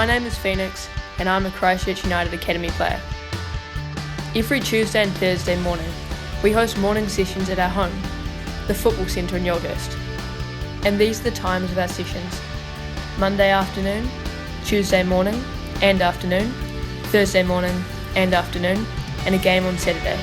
My name is Phoenix and I'm a Christchurch United Academy player. Every Tuesday and Thursday morning, we host morning sessions at our home, the football centre in Yoghurst. And these are the times of our sessions: Monday afternoon, Tuesday morning and afternoon, Thursday morning and afternoon, and a game on Saturday.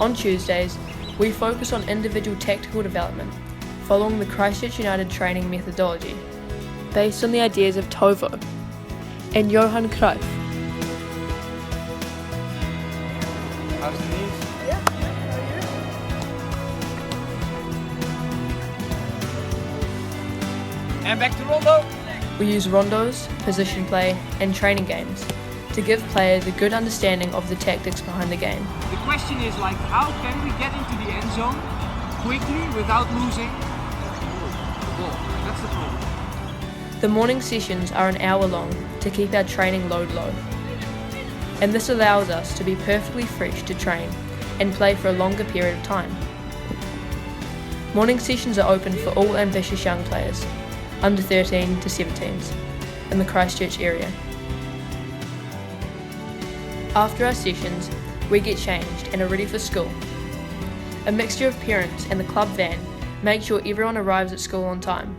On Tuesdays, we focus on individual tactical development, following the Christchurch United training methodology, based on the ideas of Tovo and Johan Cruyff. How's the knees? Yeah, how are you? And back to rondo. We use rondos, position play, and training games to give players a good understanding of the tactics behind the game. The question is how can we get into the end zone quickly without losing the ball? That's the problem. The morning sessions are an hour long to keep our training load low. And this allows us to be perfectly fresh to train and play for a longer period of time. Morning sessions are open for all ambitious young players, under 13 to 17s, in the Christchurch area. After our sessions, we get changed and are ready for school. A mixture of parents and the club van make sure everyone arrives at school on time.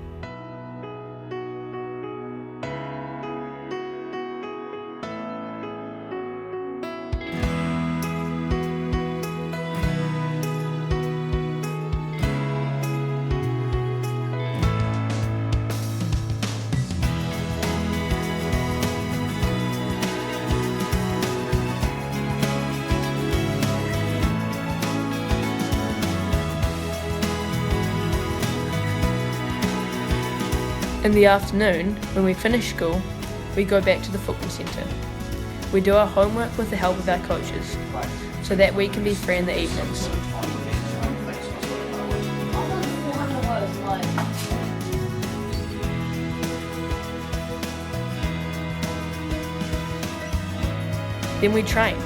In the afternoon, when we finish school, we go back to the football centre. We do our homework with the help of our coaches, so that we can be free in the evenings. Then we train.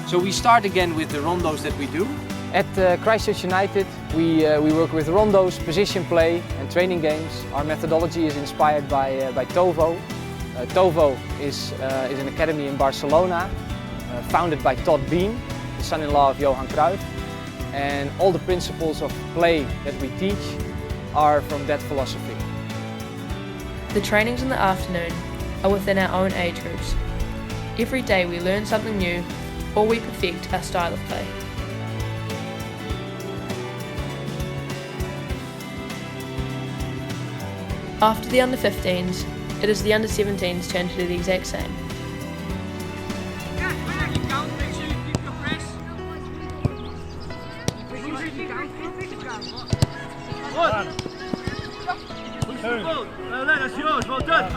So we start again with the rondos that we do. At Christchurch United, we work with rondos, position play and training games. Our methodology is inspired by Tovo. Tovo is an academy in Barcelona, founded by Todd Bean, the son-in-law of Johan Cruyff. And all the principles of play that we teach are from that philosophy. The trainings in the afternoon are within our own age groups. Every day we learn something new, or we perfect our style of play. After the under-15s, it is the under-17s turn to do the exact same. That's yours, well done.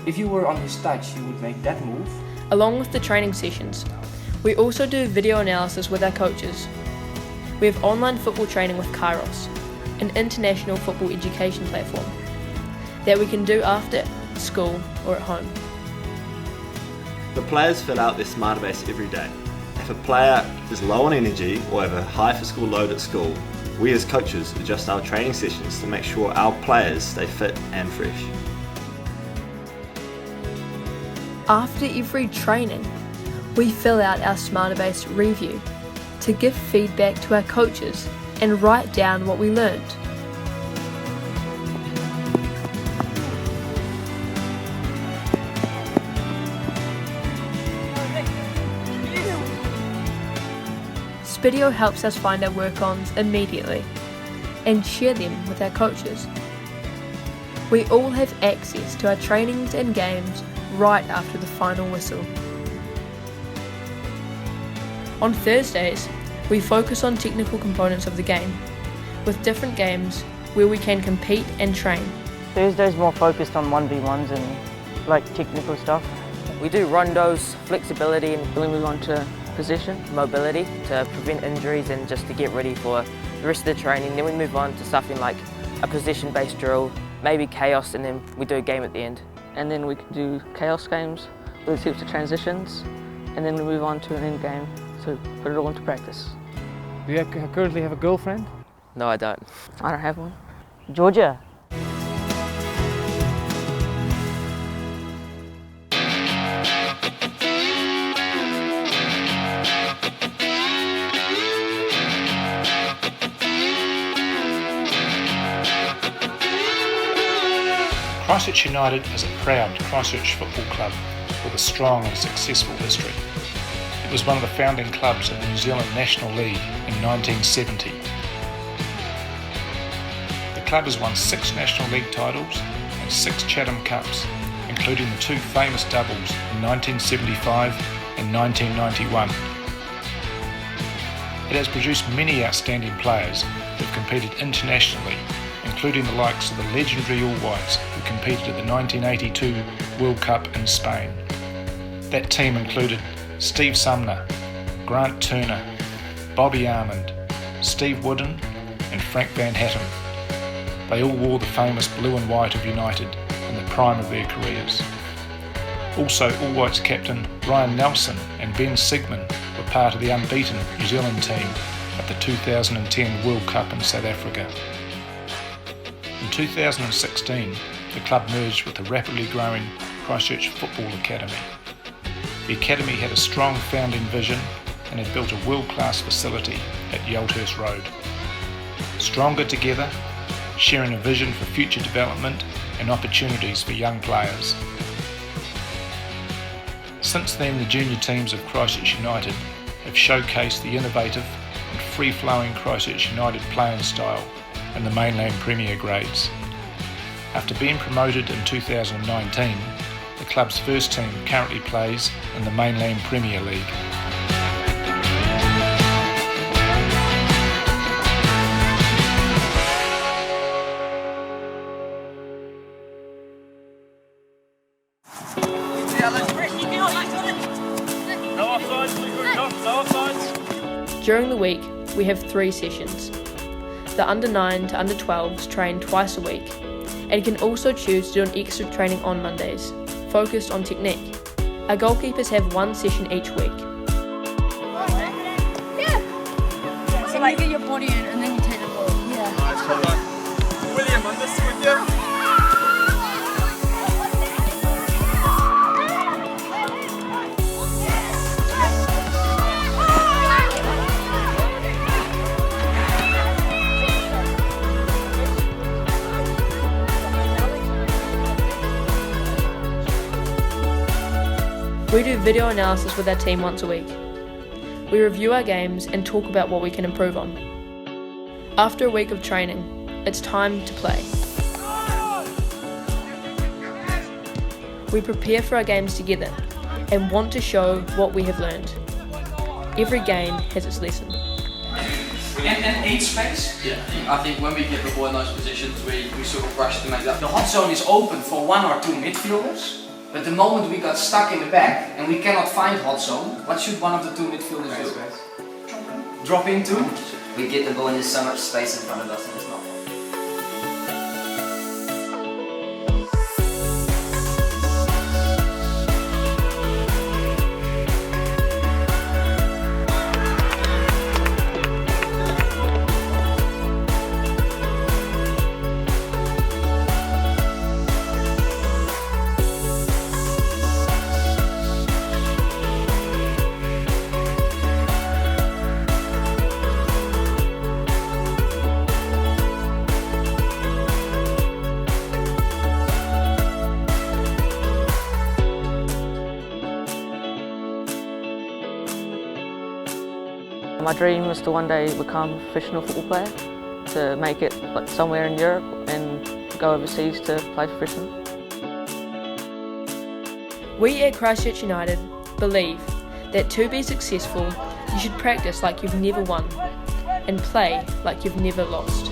If you were on his touch, you would make that move. Along with the training sessions, we also do video analysis with our coaches. We have online football training with Kairos, an international football education platform, that we can do after school or at home. The players fill out their Smarter Base every day. If a player is low on energy or have a high physical load at school, we as coaches adjust our training sessions to make sure our players stay fit and fresh. After every training, we fill out our Smarter Base review to give feedback to our coaches and write down what we learned. Spidio helps us find our work-ons immediately and share them with our coaches. We all have access to our trainings and games right after the final whistle. On Thursdays, we focus on technical components of the game, with different games where we can compete and train. Thursday's more focused on 1v1s and like technical stuff. We do rondos, flexibility, and Then we move on to position. mobility to prevent injuries and just to get ready for the rest of the training. Then we move on to something like a position-based drill, maybe chaos, and then we do a game at the end. And then we can do chaos games with heaps of transitions. And then we move on to an end game to put it all into practice. Do you currently have a girlfriend? No, I don't. I don't have one. Georgia. Christchurch United is a proud Christchurch football club with a strong and successful history. It was one of the founding clubs of the New Zealand National League in 1970. The club has won 6 National League titles and 6 Chatham Cups, including the 2 famous doubles in 1975 and 1991. It has produced many outstanding players who have competed internationally, including the likes of the legendary All Whites who competed at the 1982 World Cup in Spain. That team included Steve Sumner, Grant Turner, Bobby Armand, Steve Wooden and Frank Van Hattem. They all wore the famous blue and white of United in the prime of their careers. Also, All Whites captain Ryan Nelson and Ben Sigmund were part of the unbeaten New Zealand team at the 2010 World Cup in South Africa. In 2016, the club merged with the rapidly growing Christchurch Football Academy. The academy had a strong founding vision and had built a world-class facility at Yelthurst Road. Stronger together, sharing a vision for future development and opportunities for young players. Since then, the junior teams of Christchurch United have showcased the innovative and free-flowing Christchurch United playing style in the mainland Premier grades. After being promoted in 2019, the club's first team currently plays in the mainland Premier League. During the week, we have 3 sessions. The under 9 to under 12s train twice a week and can also choose to do an extra training on Mondays, focused on technique. Our goalkeepers have 1 session each week. So like, you get your body in and then you take the ball. Yeah. William, on this with you. We do video analysis with our team once a week. We review our games and talk about what we can improve on. After a week of training, it's time to play. We prepare for our games together and want to show what we have learned. Every game has its lesson. And 8 space? Yeah. I think when we get the ball in those positions, we sort of rush to make that. The hot zone is open for 1 or 2 midfielders, but the moment we got stuck in the back and we cannot find hot zone, what should one of the 2 midfielders do? Drop into? We get the ball and there's so much space in front of us and it's not fun. My dream is to one day become a professional football player, to make it like somewhere in Europe and go overseas to play for Britain. We at Christchurch United believe that to be successful, you should practice like you've never won and play like you've never lost.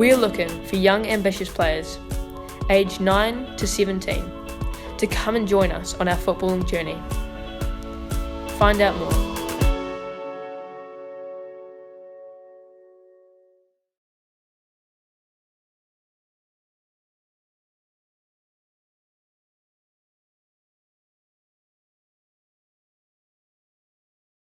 We are looking for young ambitious players, aged 9 to 17, to come and join us on our footballing journey. Find out more.